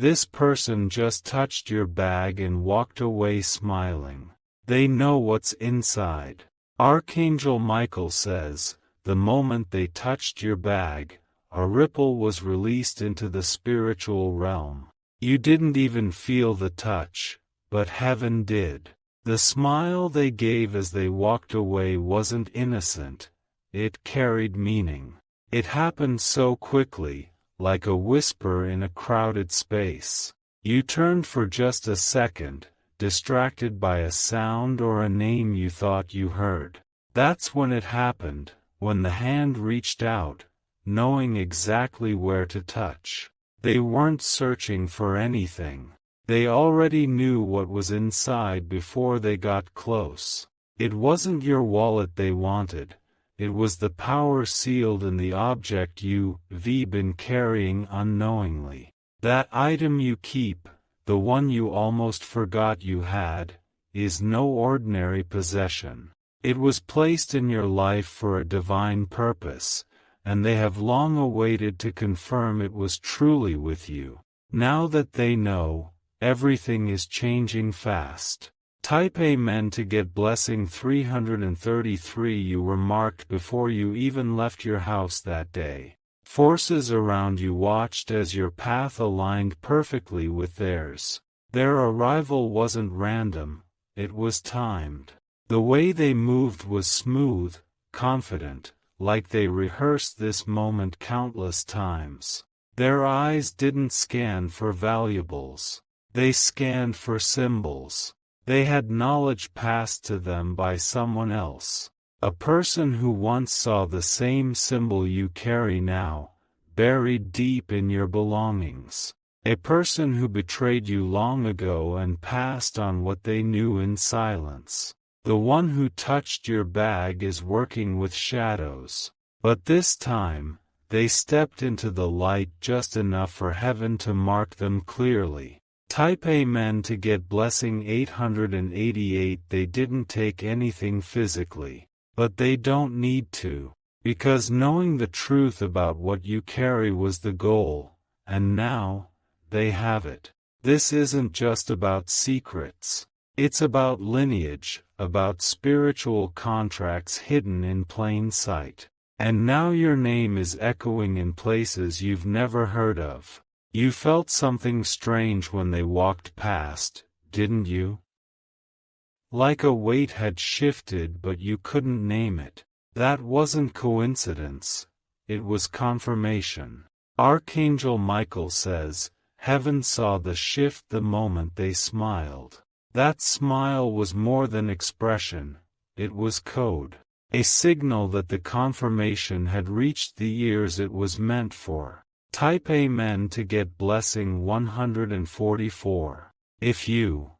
This person just touched your bag and walked away smiling. They know what's inside. Archangel Michael says, the moment they touched your bag, a ripple was released into the spiritual realm. You didn't even feel the touch, but heaven did. The smile they gave as they walked away wasn't innocent. It carried meaning. It happened so quickly, like a whisper in a crowded space. You turned for just a second, distracted by a sound or a name you thought you heard. That's when it happened, when the hand reached out, knowing exactly where to touch. They weren't searching for anything. They already knew what was inside before they got close. It wasn't your wallet they wanted. It was the power sealed in the object you've been carrying unknowingly. That item you keep, the one you almost forgot you had, is no ordinary possession. It was placed in your life for a divine purpose, and they have long awaited to confirm it was truly with you. Now that they know, everything is changing fast. Type Amen to get blessing 333. You were marked before you even left your house that day. Forces around you watched as your path aligned perfectly with theirs. Their arrival wasn't random, it was timed. The way they moved was smooth, confident, like they rehearsed this moment countless times. Their eyes didn't scan for valuables. They scanned for symbols. They had knowledge passed to them by someone else. A person who once saw the same symbol you carry now, buried deep in your belongings. A person who betrayed you long ago and passed on what they knew in silence. The one who touched your bag is working with shadows. But this time, they stepped into the light just enough for heaven to mark them clearly. Type Amen to get blessing 888. They didn't take anything physically. But they don't need to. Because knowing the truth about what you carry was the goal, and now, they have it. This isn't just about secrets. It's about lineage, about spiritual contracts hidden in plain sight. And now your name is echoing in places you've never heard of. You felt something strange when they walked past, didn't you? Like a weight had shifted but you couldn't name it. That wasn't coincidence. It was confirmation. Archangel Michael says, heaven saw the shift the moment they smiled. That smile was more than expression, it was code. A signal that the confirmation had reached the ears it was meant for. Type Amen to get blessing 144. If you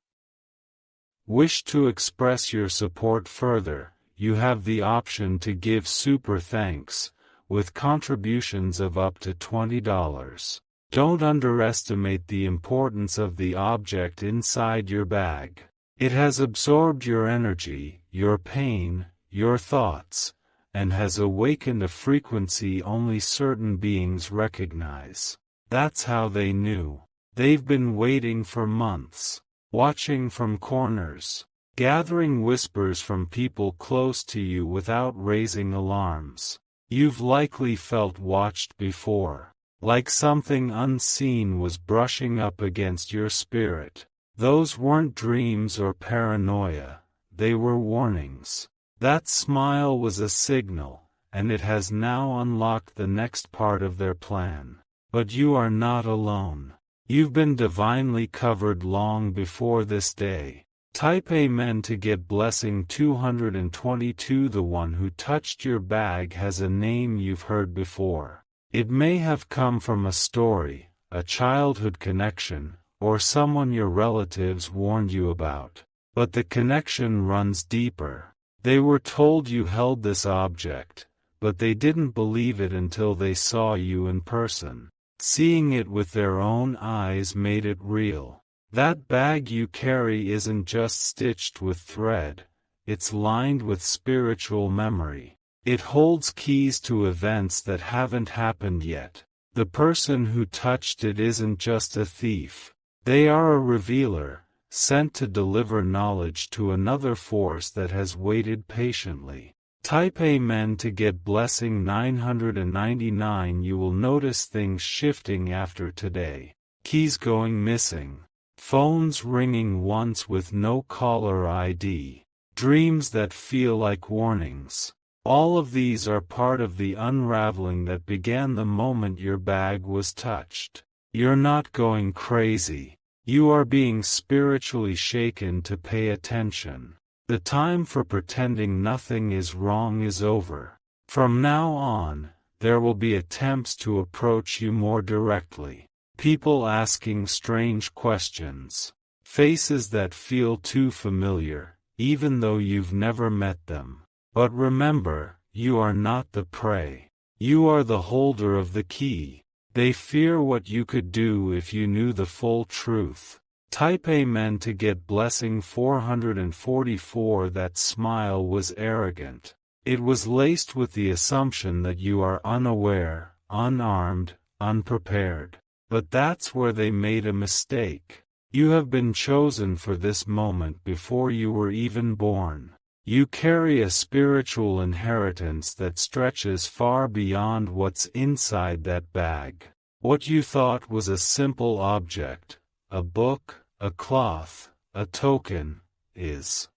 wish to express your support further, you have the option to give super thanks, with contributions of up to $20. Don't underestimate the importance of the object inside your bag. It has absorbed your energy, your pain, your thoughts, and has awakened a frequency only certain beings recognize. That's how they knew. They've been waiting for months, watching from corners, gathering whispers from people close to you without raising alarms. You've likely felt watched before, like something unseen was brushing up against your spirit. Those weren't dreams or paranoia, they were warnings. That smile was a signal, and it has now unlocked the next part of their plan. But you are not alone. You've been divinely covered long before this day. Type Amen to get blessing 222. The one who touched your bag has a name you've heard before. It may have come from a story, a childhood connection, or someone your relatives warned you about. But the connection runs deeper. They were told you held this object, but they didn't believe it until they saw you in person. Seeing it with their own eyes made it real. That bag you carry isn't just stitched with thread, it's lined with spiritual memory. It holds keys to events that haven't happened yet. The person who touched it isn't just a thief. They are a revealer, sent to deliver knowledge to another force that has waited patiently. Type Amen to get blessing 999. You will notice things shifting after today. Keys going missing. Phones ringing once with no caller ID. Dreams that feel like warnings. All of these are part of the unraveling that began the moment your bag was touched. You're not going crazy. You are being spiritually shaken to pay attention. The time for pretending nothing is wrong is over. From now on, there will be attempts to approach you more directly. People asking strange questions. Faces that feel too familiar, even though you've never met them. But remember, you are not the prey. You are the holder of the key. They fear what you could do if you knew the full truth. Type Amen to get blessing 444. That smile was arrogant. It was laced with the assumption that you are unaware, unarmed, unprepared. But that's where they made a mistake. You have been chosen for this moment before you were even born. You carry a spiritual inheritance that stretches far beyond what's inside that bag. What you thought was a simple object, a book, a cloth, a token, is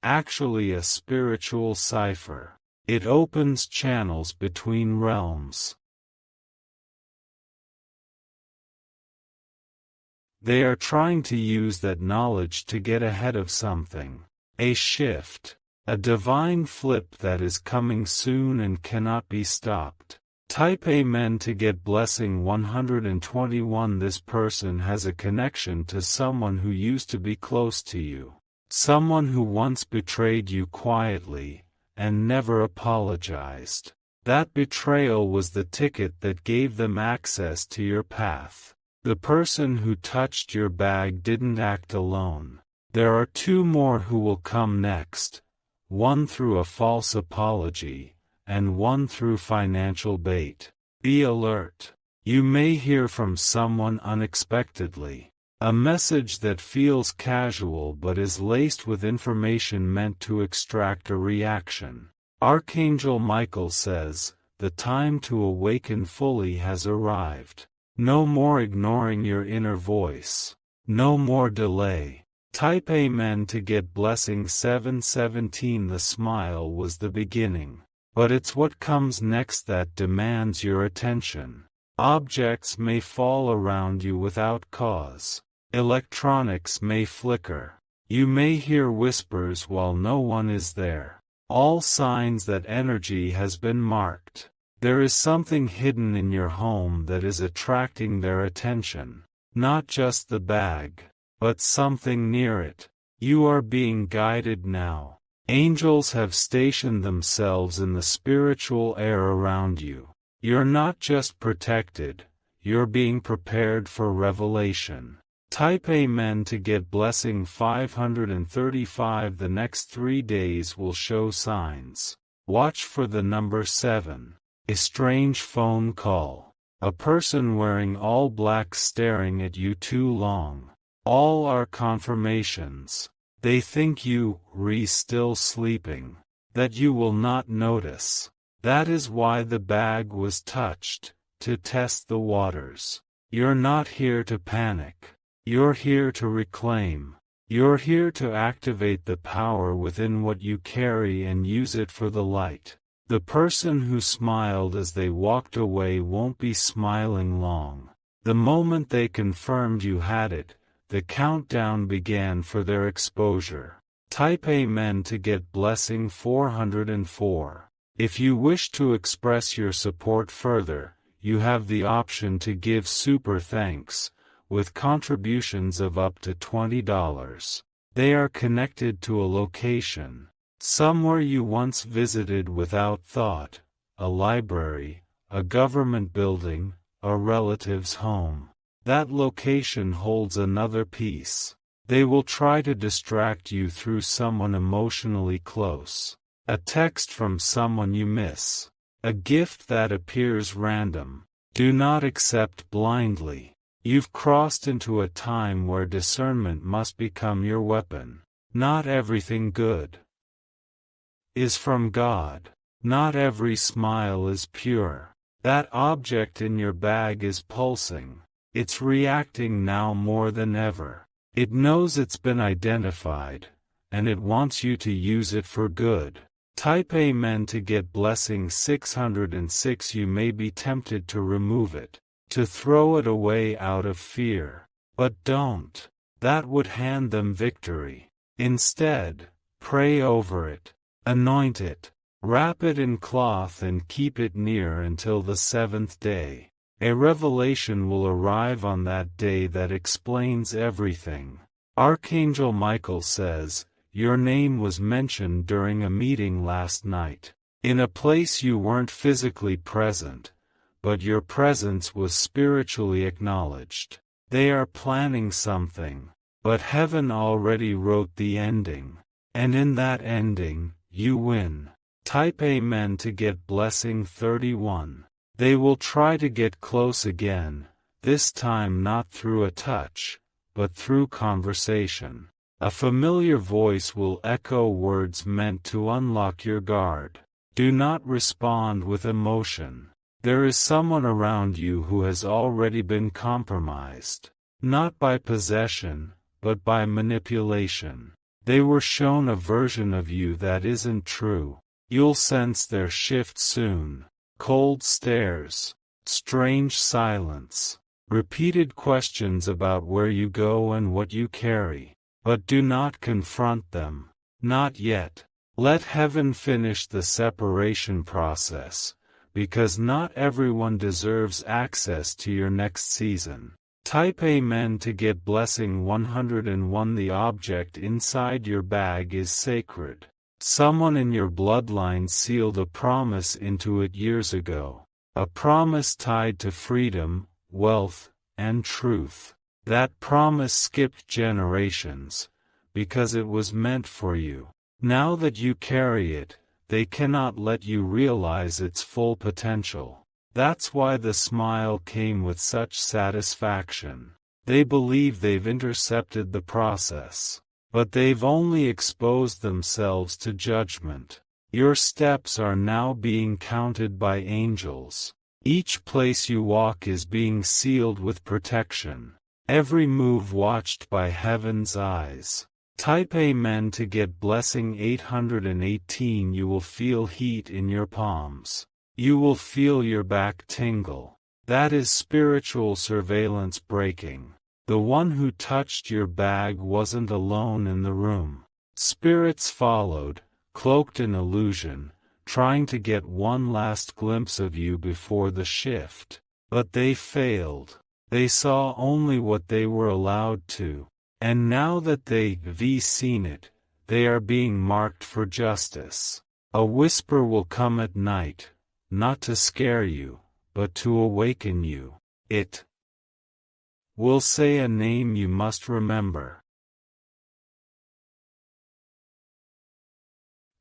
actually a spiritual cipher. It opens channels between realms. They are trying to use that knowledge to get ahead of something. A shift. A divine flip that is coming soon and cannot be stopped. Type Amen to get blessing 121. This person has a connection to someone who used to be close to you. Someone who once betrayed you quietly, and never apologized. That betrayal was the ticket that gave them access to your path. The person who touched your bag didn't act alone. There are two more who will come next, one through a false apology, and one through financial bait. Be alert. You may hear from someone unexpectedly. A message that feels casual but is laced with information meant to extract a reaction. Archangel Michael says, the time to awaken fully has arrived. No more ignoring your inner voice. No more delay. Type Amen to get blessing 717. The smile was the beginning. But it's what comes next that demands your attention. Objects may fall around you without cause. Electronics may flicker. You may hear whispers while no one is there. All signs that energy has been marked. There is something hidden in your home that is attracting their attention. Not just the bag, but something near it. You are being guided now. Angels have stationed themselves in the spiritual air around you. You're not just protected, you're being prepared for revelation. Type Amen to get blessing 535. The next 3 days will show signs. Watch for the number 7. A strange phone call. A person wearing all black staring at you too long. All are confirmations. They think you, still sleeping. That you will not notice. That is why the bag was touched, to test the waters. You're not here to panic. You're here to reclaim. You're here to activate the power within what you carry and use it for the light. The person who smiled as they walked away won't be smiling long. The moment they confirmed you had it, the countdown began for their exposure. Type Amen to get blessing 404. If you wish to express your support further, you have the option to give super thanks, with contributions of up to $20. They are connected to a location. Somewhere you once visited without thought, a library, a government building, a relative's home. That location holds another piece. They will try to distract you through someone emotionally close. A text from someone you miss. A gift that appears random. Do not accept blindly. You've crossed into a time where discernment must become your weapon. Not everything good is from God. Not every smile is pure. That object in your bag is pulsing. It's reacting now more than ever. It knows it's been identified, and it wants you to use it for good. Type Amen to get blessing 606. You may be tempted to remove it, to throw it away out of fear. But don't. That would hand them victory. Instead, pray over it, anoint it, wrap it in cloth and keep it near until the seventh day. A revelation will arrive on that day that explains everything. Archangel Michael says, your name was mentioned during a meeting last night. In a place you weren't physically present, but your presence was spiritually acknowledged. They are planning something, but heaven already wrote the ending. And in that ending, you win. Type Amen to get blessing 31. They will try to get close again, this time not through a touch, but through conversation. A familiar voice will echo words meant to unlock your guard. Do not respond with emotion. There is someone around you who has already been compromised, not by possession, but by manipulation. They were shown a version of you that isn't true. You'll sense their shift soon. Cold stares, strange silence, repeated questions about where you go and what you carry. But do not confront them. Not yet. Let heaven finish the separation process, because not everyone deserves access to your next season. Type Amen to get blessing 101. The object inside your bag is sacred. Someone in your bloodline sealed a promise into it years ago. A promise tied to freedom, wealth, and truth. That promise skipped generations, because it was meant for you. Now that you carry it, they cannot let you realize its full potential. That's why the smile came with such satisfaction. They believe they've intercepted the process. But they've only exposed themselves to judgment. Your steps are now being counted by angels. Each place you walk is being sealed with protection. Every move watched by heaven's eyes. Type Amen to get blessing 818. You will feel heat in your palms. You will feel your back tingle. That is spiritual surveillance breaking. The one who touched your bag wasn't alone in the room. Spirits followed, cloaked in illusion, trying to get one last glimpse of you before the shift. But they failed. They saw only what they were allowed to. And now that they've seen it, they are being marked for justice. A whisper will come at night, not to scare you, but to awaken you. It will say a name you must remember.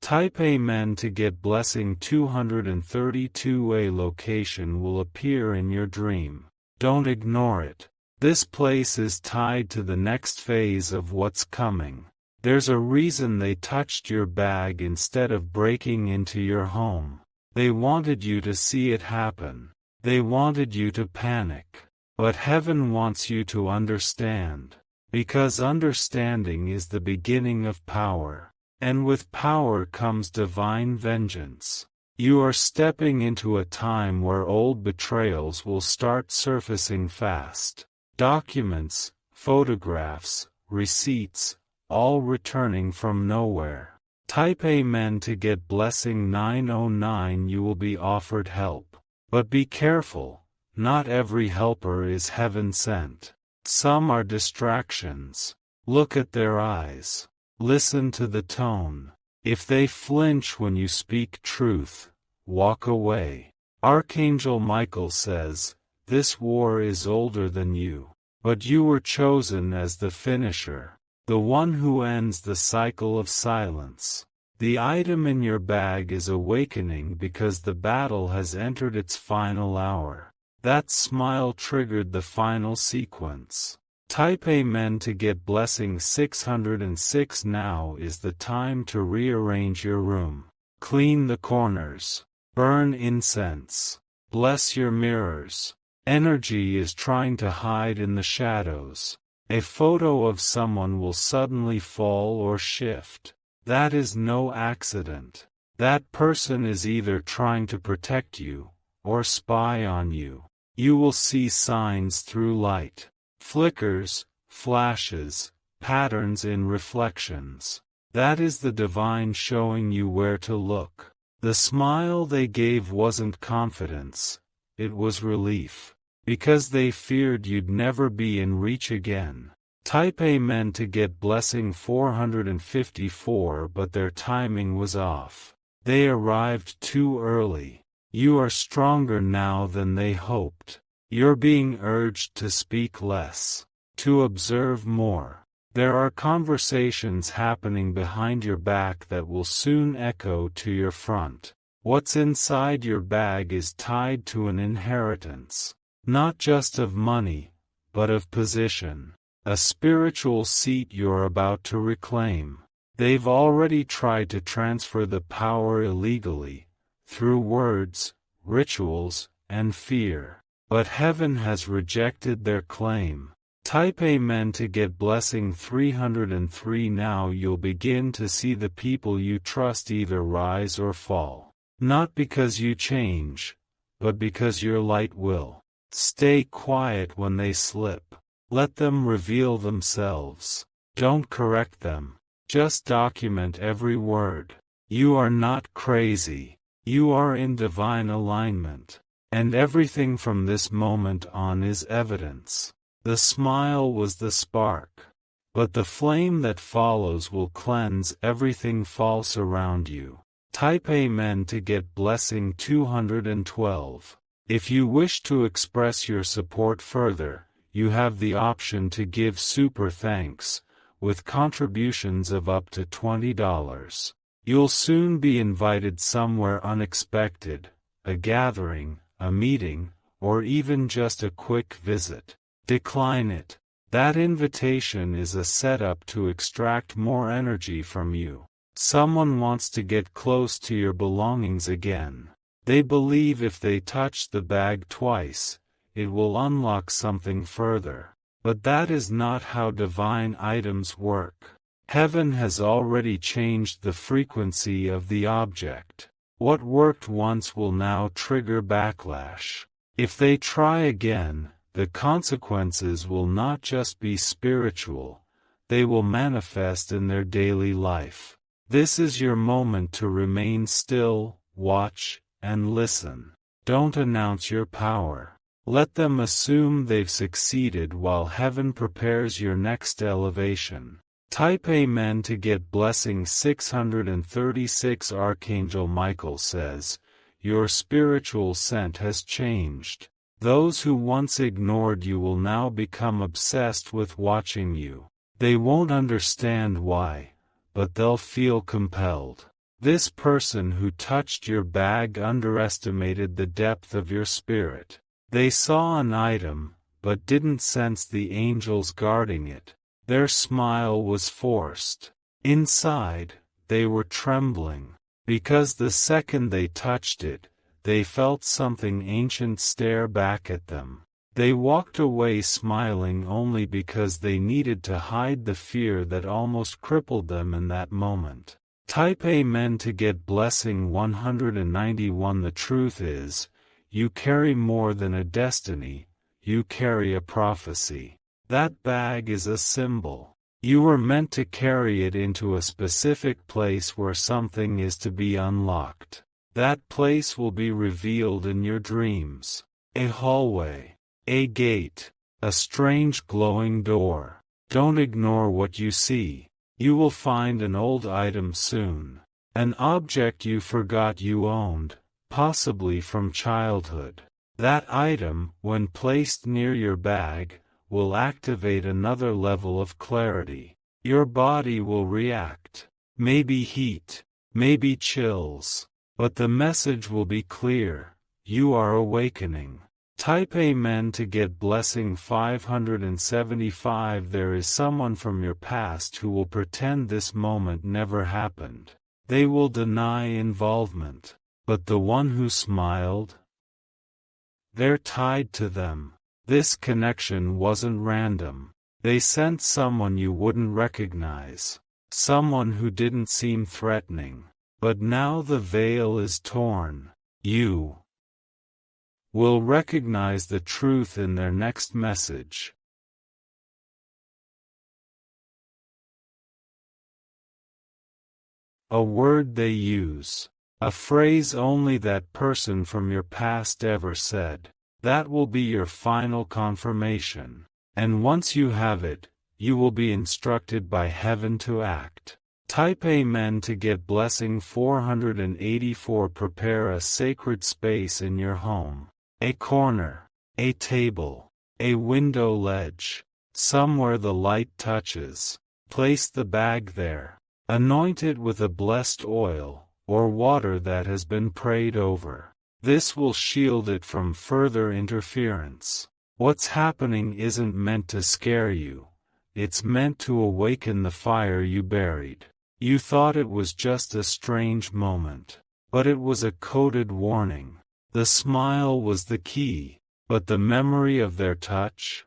Type Amen to get blessing 232. A location will appear in your dream. Don't ignore it. This place is tied to the next phase of what's coming. There's a reason they touched your bag instead of breaking into your home. They wanted you to see it happen. They wanted you to panic. But heaven wants you to understand. Because understanding is the beginning of power. And with power comes divine vengeance. You are stepping into a time where old betrayals will start surfacing fast. Documents, photographs, receipts, all returning from nowhere. Type Amen to get blessing 909. You will be offered help. But be careful. Not every helper is heaven sent. Some are distractions. Look at their eyes. Listen to the tone. If they flinch when you speak truth, walk away. Archangel Michael says, this war is older than you. But you were chosen as the finisher. The one who ends the cycle of silence. The item in your bag is awakening because the battle has entered its final hour. That smile triggered the final sequence. Type Amen to get blessing 606. Now is the time to rearrange your room. Clean the corners. Burn incense. Bless your mirrors. Energy is trying to hide in the shadows. A photo of someone will suddenly fall or shift. That is no accident. That person is either trying to protect you, or spy on you. You will see signs through light. Flickers, flashes, patterns in reflections. That is the divine showing you where to look. The smile they gave wasn't confidence, it was relief. Because they feared you'd never be in reach again. Type Amen to get blessing 454, but their timing was off. They arrived too early. You are stronger now than they hoped. You're being urged to speak less, to observe more. There are conversations happening behind your back that will soon echo to your front. What's inside your bag is tied to an inheritance. Not just of money, but of position. A spiritual seat you're about to reclaim. They've already tried to transfer the power illegally, through words, rituals, and fear. But heaven has rejected their claim. Type Amen to get blessing 303. Now you'll begin to see the people you trust either rise or fall. Not because you change, but because your light will. Stay quiet when they slip. Let them reveal themselves. Don't correct them. Just document every word. You are not crazy. You are in divine alignment. And everything from this moment on is evidence. The smile was the spark. But the flame that follows will cleanse everything false around you. Type Amen to get blessing 212. If you wish to express your support further, you have the option to give super thanks, with contributions of up to $20. You'll soon be invited somewhere unexpected, a gathering, a meeting, or even just a quick visit. Decline it. That invitation is a setup to extract more energy from you. Someone wants to get close to your belongings again. They believe if they touch the bag twice, it will unlock something further. But that is not how divine items work. Heaven has already changed the frequency of the object. What worked once will now trigger backlash. If they try again, the consequences will not just be spiritual, they will manifest in their daily life. This is your moment to remain still, watch, and listen. Don't announce your power. Let them assume they've succeeded while heaven prepares your next elevation. Type Amen to get blessing 636. Archangel Michael says, your spiritual scent has changed. Those who once ignored you will now become obsessed with watching you. They won't understand why, but they'll feel compelled. This person who touched your bag underestimated the depth of your spirit. They saw an item, but didn't sense the angels guarding it. Their smile was forced. Inside, they were trembling. Because the second they touched it, they felt something ancient stare back at them. They walked away smiling only because they needed to hide the fear that almost crippled them in that moment. Type Amen to get blessing 191. The truth is, you carry more than a destiny, you carry a prophecy. That bag is a symbol. You were meant to carry it into a specific place where something is to be unlocked. That place will be revealed in your dreams. A hallway, a gate, a strange glowing door. Don't ignore what you see. You will find an old item soon. An object you forgot you owned, possibly from childhood. That item, when placed near your bag, will activate another level of clarity. Your body will react. Maybe heat, maybe chills. But the message will be clear. You are awakening. Type Amen to get blessing 575. There is someone from your past who will pretend this moment never happened. They will deny involvement. But the one who smiled? They're tied to them. This connection wasn't random. They sent someone you wouldn't recognize. Someone who didn't seem threatening. But now the veil is torn. You will recognize the truth in their next message. A word they use. A phrase only that person from your past ever said. That will be your final confirmation. And once you have it, you will be instructed by heaven to act. Type Amen to get blessing 484. Prepare a sacred space in your home. A corner, a table, a window ledge, somewhere the light touches. Place the bag there. Anoint it with a blessed oil, or water that has been prayed over. This will shield it from further interference. What's happening isn't meant to scare you. It's meant to awaken the fire you buried. You thought it was just a strange moment. But it was a coded warning. The smile was the key. But the memory of their touch?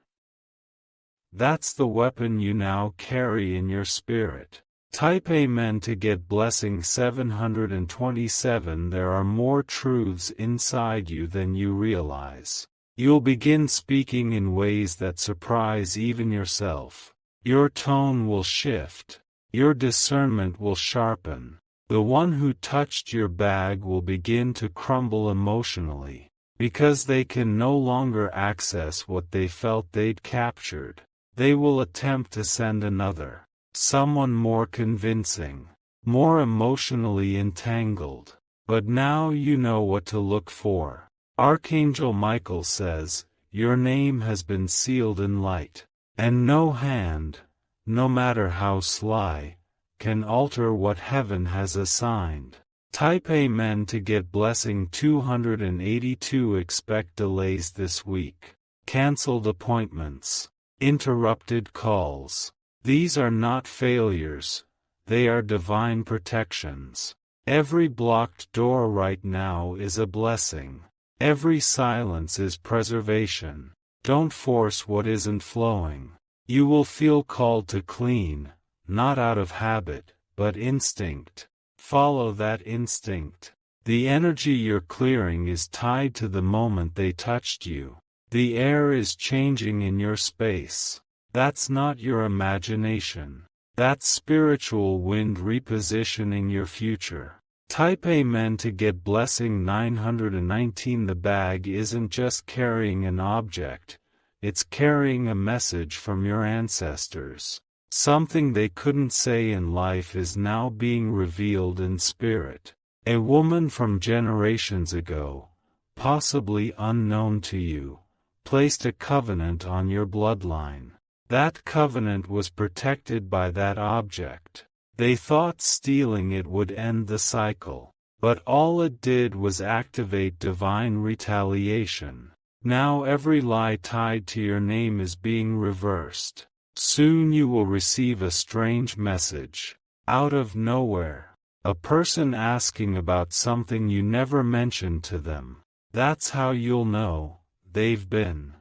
That's the weapon you now carry in your spirit. Type Amen to get blessing 727. There are more truths inside you than you realize. You'll begin speaking in ways that surprise even yourself. Your tone will shift. Your discernment will sharpen. The one who touched your bag will begin to crumble emotionally, because they can no longer access what they felt they'd captured. They will attempt to send another. Someone more convincing, more emotionally entangled. But now you know what to look for. Archangel Michael says, your name has been sealed in light, and no hand, no matter how sly, can alter what heaven has assigned. Type Amen to get blessing 282. Expect delays this week. Cancelled appointments. Interrupted calls. These are not failures, they are divine protections. Every blocked door right now is a blessing. Every silence is preservation. Don't force what isn't flowing. You will feel called to clean, not out of habit, but instinct. Follow that instinct. The energy you're clearing is tied to the moment they touched you. The air is changing in your space. That's not your imagination. That's spiritual wind repositioning your future. Type Amen to get blessing 919. The bag isn't just carrying an object, it's carrying a message from your ancestors. Something they couldn't say in life is now being revealed in spirit. A woman from generations ago, possibly unknown to you, placed a covenant on your bloodline. That covenant was protected by that object. They thought stealing it would end the cycle, but all it did was activate divine retaliation. Now every lie tied to your name is being reversed. Soon you will receive a strange message. Out of nowhere. A person asking about something you never mentioned to them. That's how you'll know they've been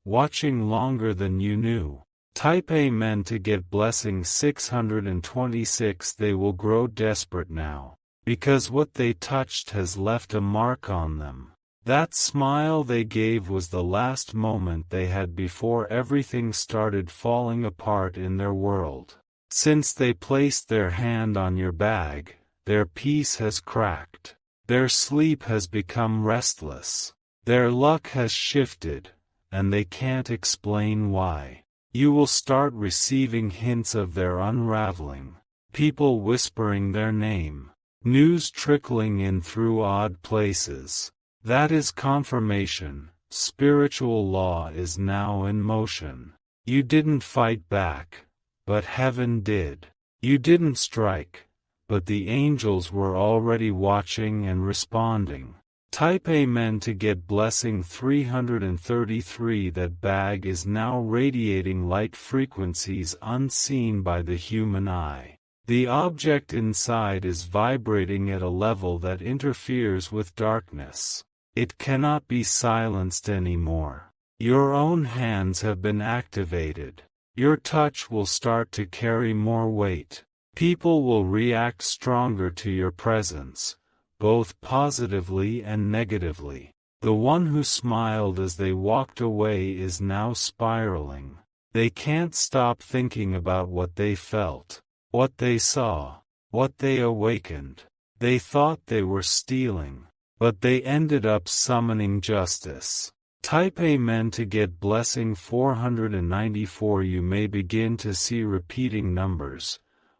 watching longer than you knew. Type Amen to get blessing 626. They will grow desperate now, because what they touched has left a mark on them. That smile they gave was the last moment they had before everything started falling apart in their world. Since they placed their hand on your bag, their peace has cracked. Their sleep has become restless. Their luck has shifted, and they can't explain why. You will start receiving hints of their unraveling. People whispering their name. News trickling in through odd places. That is confirmation. Spiritual law is now in motion. You didn't fight back, but heaven did. You didn't strike, but the angels were already watching and responding. Type Amen to get blessing 333. That bag is now radiating light frequencies unseen by the human eye. The object inside is vibrating at a level that interferes with darkness. It cannot be silenced anymore. Your own hands have been activated. Your touch will start to carry more weight. People will react stronger to your presence, both positively and negatively. The one who smiled as they walked away is now spiraling. They can't stop thinking about what they felt, what they saw, what they awakened. They thought they were stealing, but they ended up summoning justice. Type Amen to get blessing 494. You may begin to see repeating numbers: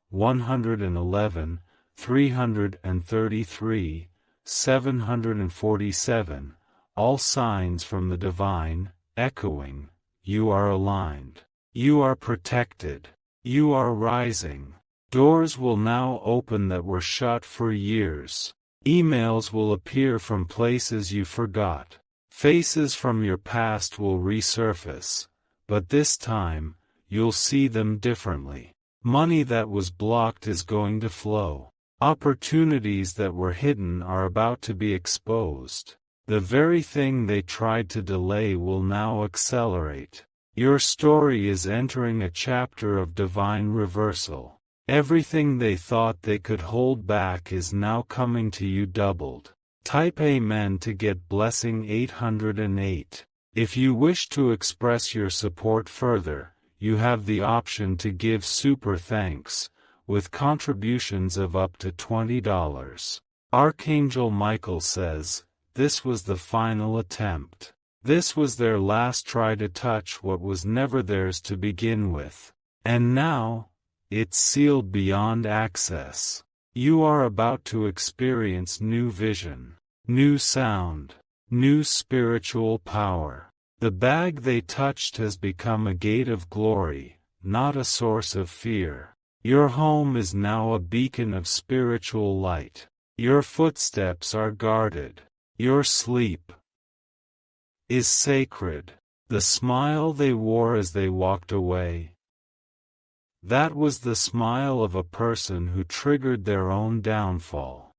111, 333, 747, all signs from the divine, echoing, you are aligned. You are protected. You are rising. Doors will now open that were shut for years. Emails will appear from places you forgot. Faces from your past will resurface, but this time, you'll see them differently. Money that was blocked is going to flow. Opportunities that were hidden are about to be exposed. The very thing they tried to delay will now accelerate. Your story is entering a chapter of divine reversal. Everything they thought they could hold back is now coming to you doubled. Type Amen to get blessing 808. If you wish to express your support further, you have the option to give super thanks, with contributions of up to $20. Archangel Michael says, this was the final attempt. This was their last try to touch what was never theirs to begin with. And now, it's sealed beyond access. You are about to experience new vision, new sound, new spiritual power. The bag they touched has become a gate of glory, not a source of fear. Your home is now a beacon of spiritual light. Your footsteps are guarded. Your sleep is sacred. The smile they wore as they walked away, that was the smile of a person who triggered their own downfall.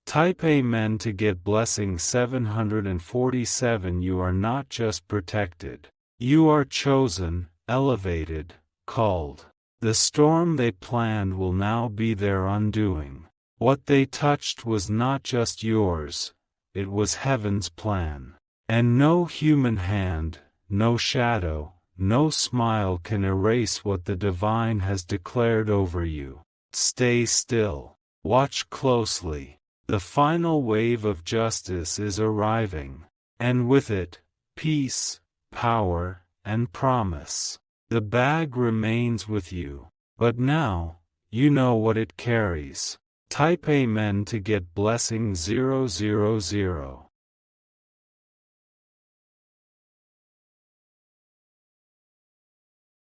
Type Amen to get blessing 747. You are not just protected. You are chosen, elevated, called. The storm they planned will now be their undoing. What they touched was not just yours, it was heaven's plan. And no human hand, no shadow, no smile can erase what the divine has declared over you. Stay still. Watch closely. The final wave of justice is arriving. And with it, peace, power, and promise. The bag remains with you. But now, you know what it carries. Type Amen to get blessing 000.